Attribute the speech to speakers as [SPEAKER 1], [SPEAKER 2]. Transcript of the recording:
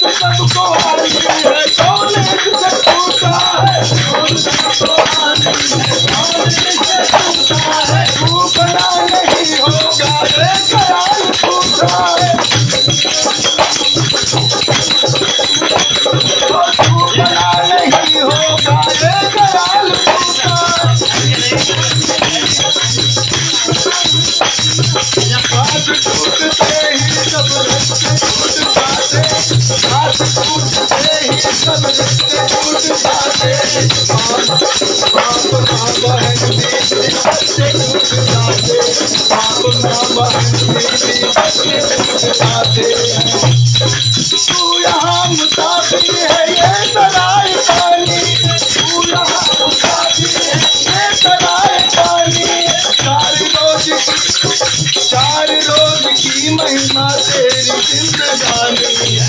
[SPEAKER 1] सबको हानि है, सोने से टूटा है, टूटना नहीं होगा रे कराल टूटा है, टूटना नहीं होगा रे कराल टूटा है। हाथ टूटते ही सब रिश्ते टूट जाते, हाथ टूटते ही सब रिश्ते टूट जाते, बाप माँ बहन बीवी बच्चे टूट जाते, बाप माँ बहन बीवी बच्चे टूट जाते। तू यहाँ मुसाफिर है ये सराय पानी, तू यहाँ मुसाफिर है ये सराय पानी, चार रोज की महिमा तेरी जिंदगानी,